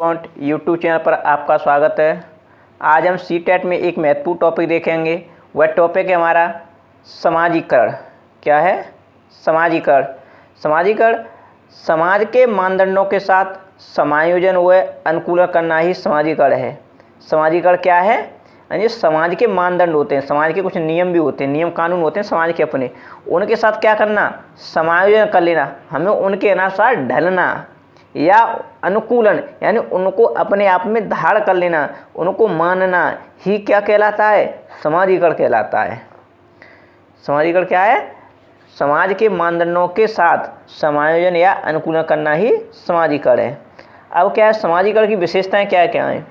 Point YouTube channel पर आपका स्वागत है। आज हम सीटेट में एक महत्वपूर्ण टॉपिक देखेंगे। वह टॉपिक है हमारा समाजीकरण। क्या है? समाजीकरण। समाजीकरण समाज के मानदंडों के साथ समायोजन व अनुकूलन करना ही समाजीकरण है। समाजीकरण क्या है? यानी समाज के मानदंड होते हैं, समाज के कुछ नियम भी होते हैं, नियम कानून होते हैं समाज के अपने, उनके साथ क्या करना? समायोजन कर लेना, हमें उनके अनुसार ढलना या अनुकूलन यानी उनको अपने आप में धारण कर लेना, उनको मानना ही क्या कहलाता है? समाजीकरण कहलाता है। समाजीकरण क्या है? समाज के मानदंडों के साथ समायोजन या अनुकूलन करना ही समाजीकरण है। अब क्या है, समाजीकरण की विशेषताएं क्या क्या हैं?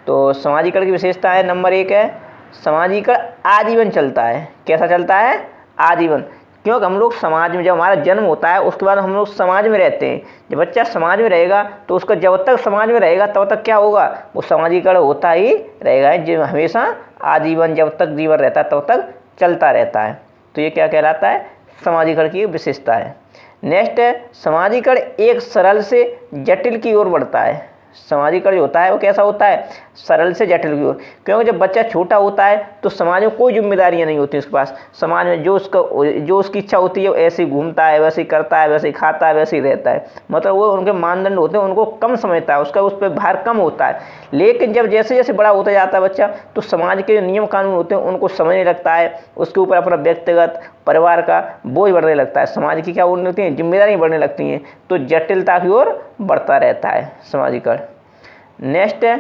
तो समाजीकरण की विशेषता है, नंबर 1 है समाजीकरण आजीवन चलता है। कैसा चलता है? आजीवन। क्योंकि हम लोग समाज में, जब हमारा जन्म होता है उसके बाद हम लोग समाज में रहते हैं। जब बच्चा समाज में रहेगा तो उसका जब तक समाज में रहेगा तब तक क्या होगा? वो समाजीकरण होता ही रहेगा, जो हमेशा आजीवन, जब तक जीवन रहता है तब तक चलता रहता है। तो ये क्या कहलाता है? समाजीकरण की विशेषता है। नेक्स्ट है समाजीकरण एक सरल से जटिल की ओर बढ़ता है। समाजीकरण होता है वो कैसा होता है? सरल से जटिल की ओर। क्योंकि जब बच्चा छोटा होता है तो समाज में कोई जिम्मेदारियां नहीं होती उसके पास। समाज में जो उसकी इच्छा होती है वो ऐसे ही घूमता है, वैसे ही करता है, वैसे ही खाता है, वैसे ही रहता है। मतलब वो उनके मानदंड होते हैं, उनको कम समझता है, उसका उस पर भार कम होता है। लेकिन जब जैसे जैसे बड़ा होता जाता है बच्चा, तो समाज के जो नियम कानून होते हैं उनको समझने लगता है, उसके ऊपर अपना व्यक्तिगत परिवार का बोझ बढ़ने लगता है, समाज की क्या होने लगती है? जिम्मेदारी बढ़ने लगती हैं। तो जटिलता की ओर बढ़ता रहता है समाजीकरण। नेक्स्ट है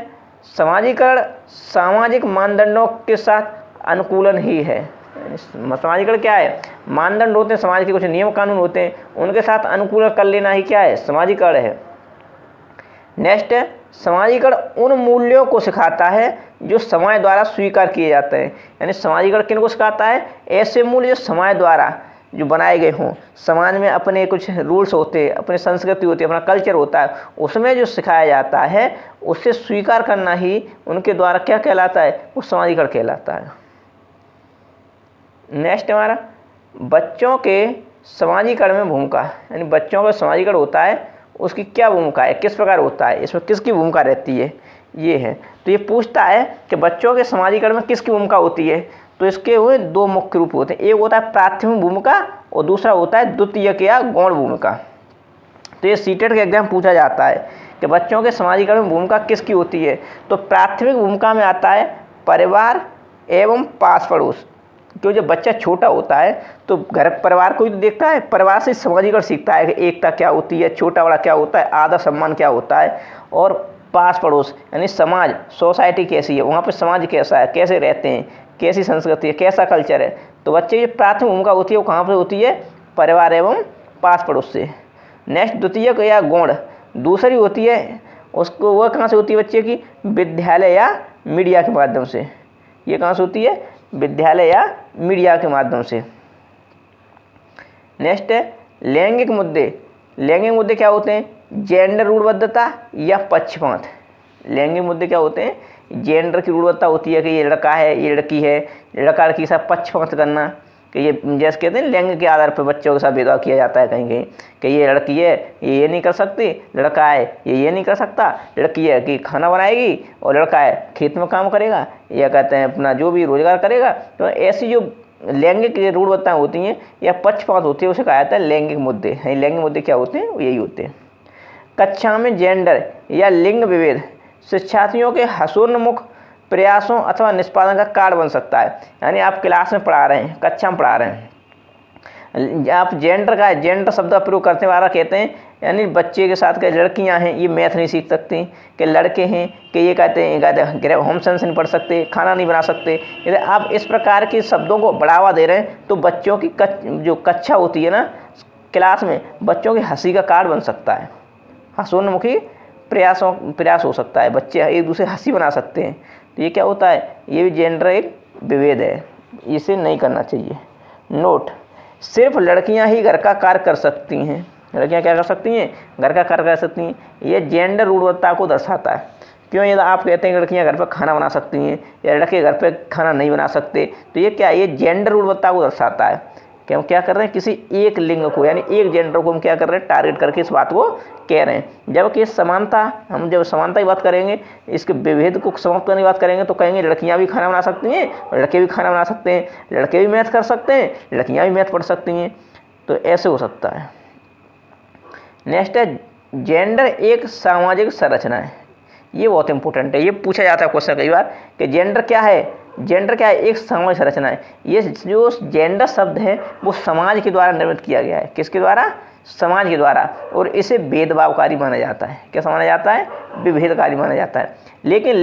समाजीकरण सामाजिक मानदंडों के साथ अनुकूलन ही है। समाजीकरण क्या है? मानदंड होते हैं समाज के, कुछ नियम कानून होते हैं, उनके साथ अनुकूलन कर लेना ही क्या है? समाजीकरण है। नेक्स्ट है समाजीकरण उन मूल्यों को सिखाता है जो समाज द्वारा स्वीकार किए जाते हैं। यानी समाजीकरण किन को सिखाता है? ऐसे मूल्य जो समाज द्वारा जो बनाए गए हों। समाज में अपने कुछ रूल्स होते हैं, अपनी संस्कृति होती है, अपना कल्चर होता है, उसमें जो सिखाया जाता है उसे स्वीकार करना ही उनके द्वारा क्या कहलाता है? वो समाजीकरण कहलाता है। नेक्स्ट हमारा बच्चों के समाजीकरण में भूमिका। यानी बच्चों का समाजीकरण होता है उसकी क्या भूमिका है, किस प्रकार होता है, इसमें किसकी भूमिका रहती है, ये है। तो ये पूछता है कि बच्चों के समाजीकरण में किसकी भूमिका होती है। तो इसके हुए दो मुख्य रूप होते हैं, एक होता है प्राथमिक भूमिका और दूसरा होता है द्वितीयक या गौण भूमिका। तो ये सीटेट के एग्जाम पूछा जाता है कि बच्चों के समाजीकरण में भूमिका किसकी होती है। तो प्राथमिक भूमिका में आता है परिवार एवं पास पड़ोस। क्योंकि जब बच्चा छोटा होता है तो घर परिवार को ही तो देखता है, परिवार से समाजीकरण सीखता है कि एकता क्या होती है, छोटा बड़ा क्या होता है, आदर सम्मान क्या होता है। और पास पड़ोस यानी समाज, सोसाइटी कैसी है, वहाँ पे समाज कैसा है, कैसे रहते हैं, कैसी संस्कृति है, कैसा कल्चर है। तो बच्चे की प्राथमिक भूमिका होती है वो कहाँ पर होती है? परिवार एवं पास पड़ोस से। नेक्स्ट द्वितीयक या गौण दूसरी होती है, उसको वह कहाँ से होती है बच्चे की? विद्यालय या मीडिया के माध्यम से। ये कहाँ से होती है? विद्यालय या मीडिया के माध्यम से। नेक्स्ट है लैंगिक मुद्दे। लैंगिक मुद्दे क्या होते हैं? जेंडर रूढ़िबद्धता या पक्षपात। लैंगिक मुद्दे क्या होते हैं? जेंडर की रूढ़िबद्धता होती है कि ये लड़का है, ये लड़की है, लड़का लड़की के साथ पक्षपात करना, कि ये जैसे कहते हैं लैंगिक के आधार पर बच्चों के साथ भेदभाव किया जाता है कहीं कहीं, कि ये लड़की है ये नहीं कर सकती, लड़का है ये नहीं कर सकता, लड़की है कि खाना बनाएगी और लड़का है खेत में काम करेगा या कहते हैं अपना जो भी रोजगार करेगा। तो ऐसी जो लैंगिक रूढ़िबद्धताएं होती हैं या पक्षपात होती है उसे कहा जाता है लैंगिक मुद्दे। लैंगिक मुद्दे क्या होते हैं? यही होते हैं। कक्षा में जेंडर या लिंग विभेद शिक्षार्थियों के हसोन्मुख प्रयासों अथवा निष्पादन का कारण बन सकता है। यानी आप क्लास में पढ़ा रहे हैं, कक्षा में पढ़ा रहे हैं, आप जेंडर का जेंडर शब्द का प्रयोग करते वाला कहते हैं, यानी बच्चे के साथ के लड़कियां हैं ये मैथ नहीं सीख सकती, कि लड़के हैं कि ये कहते हैं होम साइंस नहीं पढ़ सकते, खाना नहीं बना सकते। यदि आप इस प्रकार के शब्दों को बढ़ावा दे रहे हैं तो बच्चों की जो कक्षा होती है ना क्लास में, बच्चों की हंसी का कारण बन सकता है, हंसोन्मुखी प्रयास हो सकता है, बच्चे एक दूसरे हंसी बना सकते हैं। तो ये क्या होता है? ये भी जेंडर एक विभेद है, इसे नहीं करना चाहिए। नोट, सिर्फ लड़कियां ही घर का कार्य कर सकती हैं। लड़कियां क्या कर सकती हैं? घर का कार्य कर सकती हैं। ये जेंडर रूढ़िबद्धता को दर्शाता है। क्यों? यदि आप कहते हैं लड़कियां घर पर खाना बना सकती हैं या लड़के घर पर खाना नहीं बना सकते, तो ये क्या? ये जेंडर रूढ़िबद्धता को दर्शाता है। कि हम क्या कर रहे हैं, किसी एक लिंग को यानी एक जेंडर को हम क्या कर रहे हैं, टारगेट करके इस बात को कह रहे हैं। जबकि समानता, हम जब समानता की बात करेंगे, इसके विभेद को समाप्त करने की बात करेंगे तो कहेंगे लड़कियां भी खाना बना सकती हैं, लड़के भी खाना बना सकते हैं, लड़के भी मैथ कर सकते हैं, लड़कियां भी मैथ पढ़ सकती हैं। तो ऐसे हो सकता है। नेक्स्ट है जेंडर एक सामाजिक संरचना है। ये बहुत इंपॉर्टेंट है, ये पूछा जाता है क्वेश्चन कई बार कि जेंडर क्या है। जेंडर क्या है, एक सामाजिक संरचना है। ये जो जेंडर शब्द है वो समाज के द्वारा निर्मित किया गया है। किसके द्वारा, समाज के द्वारा। और इसे भेदभावकारी माना जाता है। क्या माना जाता है, विभेदकारी माना जाता है। लेकिन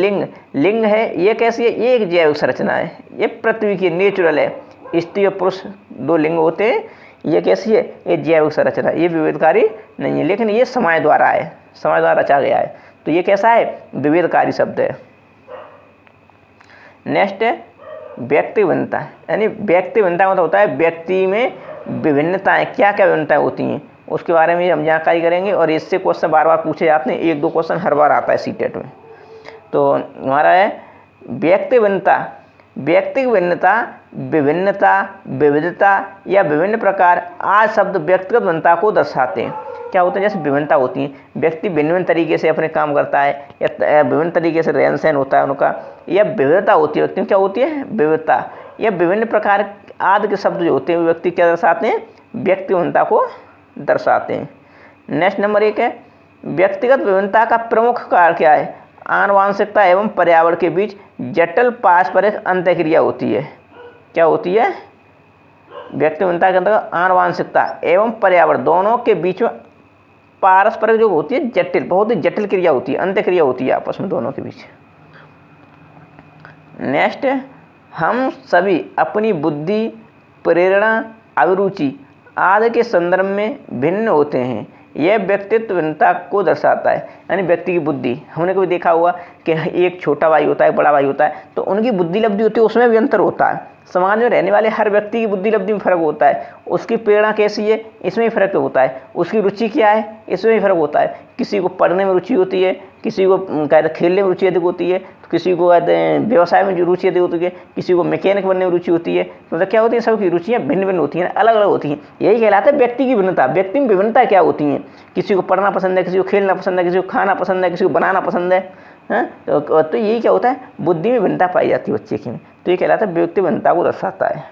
लिंग है, ये कैसी है, ये एक जैविक संरचना है, ये पृथ्वी की नेचुरल है। स्त्री और पुरुष दो लिंग होते हैं, ये कैसी है, ये जैविक संरचना, ये विभेदकारी नहीं है। लेकिन ये समाज द्वारा है, समाज द्वारा रचा गया है, तो ये कैसा है, विभेदकारी शब्द है। नेक्स्ट है व्यक्ति भिन्नता, यानी व्यक्ति भिन्नता मतलब होता है व्यक्ति में विभिन्नताएं, क्या क्या विभिन्नताएं होती हैं उसके बारे में हम जानकारी करेंगे। और इससे क्वेश्चन बार बार पूछे जाते हैं, एक दो क्वेश्चन हर बार आता है सीटेट में। तो हमारा है व्यक्ति भिन्नता। व्यक्ति भिन्नता, विभिन्नता, विविधता या विभिन्न प्रकार आज शब्द व्यक्तिगत भिन्नता को दर्शाते हैं। क्या होता है, जैसे विभिन्नता होती है, व्यक्ति भिन्न भिन्न तरीके से अपने काम करता है या विभिन्न तरीके से रहन सहन होता है उनका, या विविधता होती है व्यक्ति में। क्या होती है, विविधता या विभिन्न प्रकार आदि के शब्द जो होते हैं व्यक्ति क्या दर्शाते हैं, व्यक्ति भिन्नता को दर्शाते हैं। नेक्स्ट नंबर 1 है व्यक्तिगत विभिन्नता का प्रमुख कारण क्या है, आनुवांशिकता एवं पर्यावरण के बीच जटिल पारस्परिक अंतःक्रिया होती है। क्या होती है, व्यक्ति भिन्नता के अंतर्गत आनुवांशिकता एवं पर्यावरण दोनों के बीच में पारस्परिक जो होती है जटिल, बहुत ही जटिल क्रिया होती है, अंतःक्रिया होती है आपस में दोनों के बीच। नेक्स्ट है हम सभी अपनी बुद्धि, प्रेरणा, अभिरुचि आदि के संदर्भ में भिन्न होते हैं। यह व्यक्तित्व भिन्नता को दर्शाता है। यानी व्यक्ति की बुद्धि, हमने कभी देखा होगा कि एक छोटा भाई होता है, बड़ा भाई होता है, तो उनकी बुद्धि लब्धि होती है, उसमें भी अंतर होता है। समाज में रहने वाले हर व्यक्ति की बुद्धि लब्धि में फर्क होता है। उसकी प्रेरणा कैसी है, इसमें भी फर्क होता है। उसकी रुचि क्या है, इसमें भी फर्क होता है। किसी को पढ़ने में रुचि होती है, किसी को कहते खेलने में रुचि अधिक होती है, तो किसी को कहते हैं व्यवसाय में रुचि अधिक होती है, किसी को मैकेनिक बनने में रुचि होती है। मतलब क्या होती है, सबकी रुचियाँ भिन्न भिन्न होती हैं, अलग अलग होती हैं। यही कहलाता है व्यक्ति की भिन्नता। व्यक्ति में विभिन्नता क्या होती हैं, किसी को पढ़ना पसंद है, किसी को खेलना पसंद है, किसी को खाना पसंद है, किसी को बनाना पसंद है। तो यही क्या होता है, बुद्धि में भिन्नता पाई जाती है बच्चे की। तो ये कहलाता है व्यक्ति भिन्नता को दर्शाता है।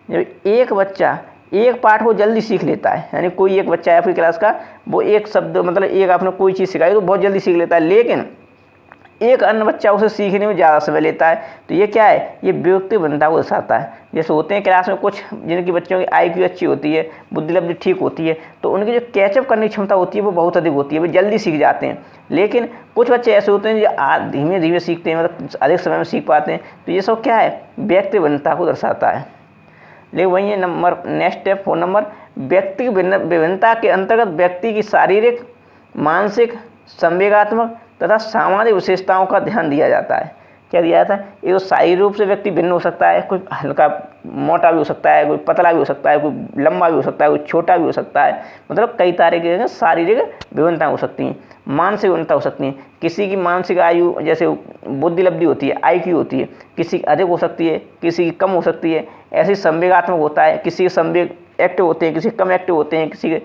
जब एक बच्चा एक पाठ को जल्दी सीख लेता है, यानी कोई एक बच्चा है आपकी क्लास का, वो एक शब्द मतलब एक आपने कोई चीज़ सिखाई तो बहुत जल्दी सीख लेता है, लेकिन एक अन्य बच्चा उसे सीखने में ज़्यादा समय लेता है, तो ये क्या है, ये व्यक्ति भिन्नता को दर्शाता है। जैसे होते हैं क्लास में कुछ जिनकी बच्चों की IQ अच्छी होती है, बुद्धि लब्धि ठीक होती है, तो उनकी जो कैचअप करने की क्षमता होती है वो बहुत अधिक होती है, वो जल्दी सीख जाते हैं। लेकिन कुछ बच्चे ऐसे होते हैं जो धीमे धीमे सीखते हैं, मतलब अधिक समय में सीख पाते हैं। तो ये सब क्या है, व्यक्ति भिन्नता को दर्शाता है। लेकिन वही है नंबर नेक्स्ट स्टेप 4 नंबर, व्यक्ति विभिन्नता के अंतर्गत व्यक्ति की शारीरिक, मानसिक, संवेगात्मक तथा सामाजिक विशेषताओं का ध्यान दिया जाता है। क्या दिया जाता है, ये तो शारीरिक रूप से व्यक्ति भिन्न हो सकता है, कोई हल्का मोटा भी हो सकता है, कोई पतला भी हो सकता है, कोई लंबा भी हो सकता है, कोई छोटा भी हो सकता है। मतलब कई तरह के शारीरिक विभिन्नता हो सकती हैं। मानसिक विभिन्नता हो सकती है, किसी की मानसिक आयु जैसे बुद्धि लब्धि होती है, IQ होती है, किसी की अधिक हो सकती है, किसी की कम हो सकती है। ऐसे संवेगात्मक होता है, किसी के संवेग एक्टिव होते हैं, किसी के कम एक्टिव होते हैं, किसी के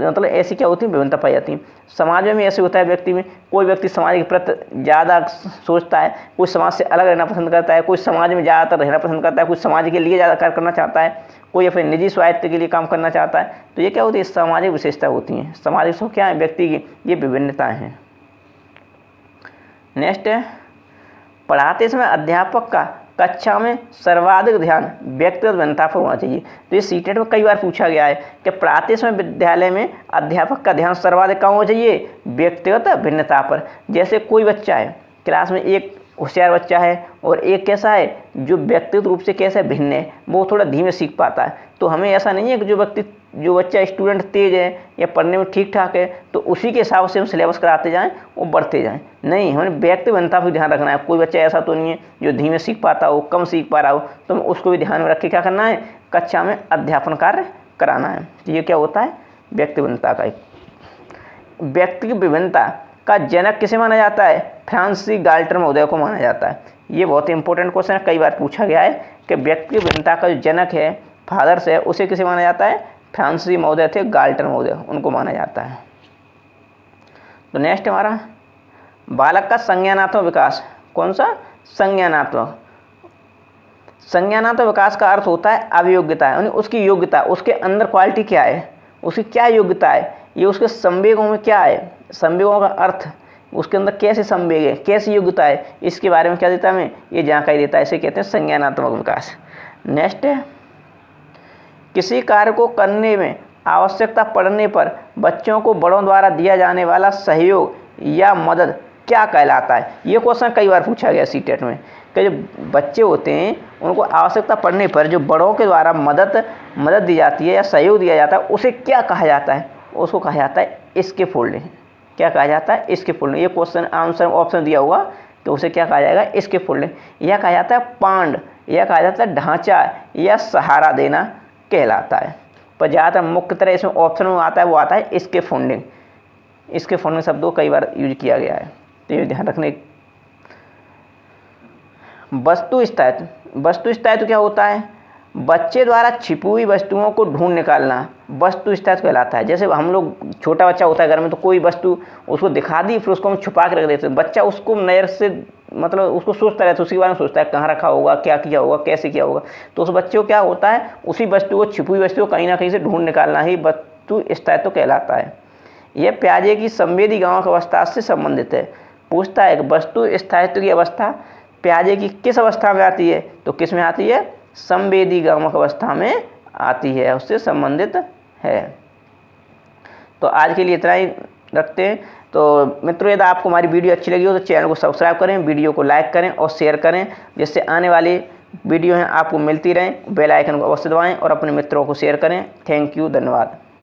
मतलब ऐसी क्या होती है, विभिन्नता पाई जाती है। समाज में ऐसे होता है व्यक्ति में, कोई व्यक्ति समाज के प्रति ज़्यादा सोचता है, कोई समाज से अलग रहना पसंद करता है, कोई समाज में ज़्यादातर रहना पसंद करता है, कोई समाज के लिए ज़्यादा कार्य करना चाहता है, कोई अपने निजी स्वायत्त के लिए काम करना चाहता है। तो ये क्या होती है, सामाजिक विशेषता होती हैं। सामाजिक सब क्या है, व्यक्ति की ये विभिन्नताएँ हैं। नेक्स्ट है पढ़ाते समय अध्यापक का कक्षा में सर्वाधिक ध्यान व्यक्तिगत भिन्नता पर होना चाहिए। तो ये सीटेट में कई बार पूछा गया है कि पढ़ाते समय विद्यालय में अध्यापक का ध्यान सर्वाधिक कहाँ होना चाहिए, व्यक्तिगत भिन्नता पर। जैसे कोई बच्चा है क्लास में, एक होशियार बच्चा है और एक कैसा है जो व्यक्तिगत रूप से कैसा भिन्न है, वो थोड़ा धीमे सीख पाता है। तो हमें ऐसा नहीं है कि जो बच्चा स्टूडेंट तेज है या पढ़ने में ठीक ठाक है तो उसी के हिसाब से हम सिलेबस कराते जाएं और बढ़ते जाएं। नहीं, हमें व्यक्ति भिन्नता पर ध्यान रखना है। कोई बच्चा ऐसा तो नहीं है जो धीमे सीख पाता हो, कम सीख पा रहा हो, तो हमें उसको भी ध्यान में रख के क्या करना है, कक्षा में अध्यापन कार्य कराना है। तो ये क्या होता है, व्यक्ति भिन्नता का। व्यक्ति की विभिन्नता का जनक किसे माना जाता है, फ्रांसीसी गाल्टर महोदय को माना जाता है। ये बहुत ही इंपॉर्टेंट क्वेश्चन है, कई बार पूछा गया है कि व्यक्ति की भिन्नता का जो जनक है फादर से उसे किसे माना जाता है? फ्रांसीसी महोदय थे, गाल्टन महोदय, उनको माना जाता है। तो नेक्स्ट हमारा बालक का संज्ञानात्मक विकास। कौन सा? संज्ञानात्मक। संज्ञानात्मक विकास का अर्थ होता है अभियोग्यता, यानी उसकी योग्यता, उसके अंदर क्वालिटी क्या है, उसकी क्या योग्यता है, ये उसके संवेगों में क्या है, संवेगों का अर्थ, उसके अंदर कैसे संवेग है, कैसी योग्यता है, इसके बारे में क्या देता है हमें? ये जानकारी देता है। इसे कहते हैं संज्ञानात्मक विकास। नेक्स्ट है किसी कार्य को करने में आवश्यकता पड़ने पर बच्चों को बड़ों द्वारा दिया जाने वाला सहयोग या मदद क्या कहलाता है? ये क्वेश्चन कई बार पूछा गया सीटेट में कि जो बच्चे होते हैं उनको आवश्यकता पड़ने पर जो बड़ों के द्वारा मदद दी जाती है या सहयोग दिया जाता है, उसे क्या कहा जाता है? उसको कहा जाता है इसके फोल्डिंग। क्या कहा जाता है? इसके फोल्डिंग। ये क्वेश्चन आंसर ऑप्शन दिया हुआ तो उसे क्या कहा जाएगा? इसके फोल्डिंग। यह कहा जाता है पांड, यह कहा जाता है ढांचा या सहारा देना कहलाता है। पर ज़्यादातर मुख्य तरह इसमें ऑप्शन में आता है वो आता है इसके फोल्डिंग। इसके फोल्डिंग शब्द को कई बार यूज किया गया है, तो ये ध्यान रखने। वस्तु स्थायित्व। वस्तु स्थायित्व क्या होता है? बच्चे द्वारा छिपी हुई वस्तुओं को ढूंढ निकालना वस्तु स्थायित्व कहलाता है। जैसे हम लोग, छोटा बच्चा होता है घर में, तो कोई वस्तु उसको दिखा दी, फिर उसको हम छुपा के रख देते हैं। बच्चा उसको नज़र से मतलब उसको सोचता रहता है, उसी के बारे में सोचता है कहाँ रखा होगा, क्या किया होगा, कैसे किया होगा। तो उस बच्चे को क्या होता है? उसी वस्तु को, छिपी हुई वस्तु को कहीं ना कहीं से ढूंढ निकालना ही वस्तु स्थायित्व कहलाता है। यह प्याजे की संवेदी गांव की अवस्था से संबंधित है। पूछता है कि वस्तु स्थायित्व की अवस्था प्याजे की किस अवस्था में आती है? तो किस में आती है? संवेदी गामक अवस्था में आती है, उससे संबंधित है। तो आज के लिए इतना ही रखते हैं। तो मित्रों, यदि आपको हमारी वीडियो अच्छी लगी हो तो चैनल को सब्सक्राइब करें, वीडियो को लाइक करें और शेयर करें, जिससे आने वाली वीडियो हैं आपको मिलती रहें। बेल आइकन को अवश्य दबाएं और अपने मित्रों को शेयर करें। थैंक यू, धन्यवाद।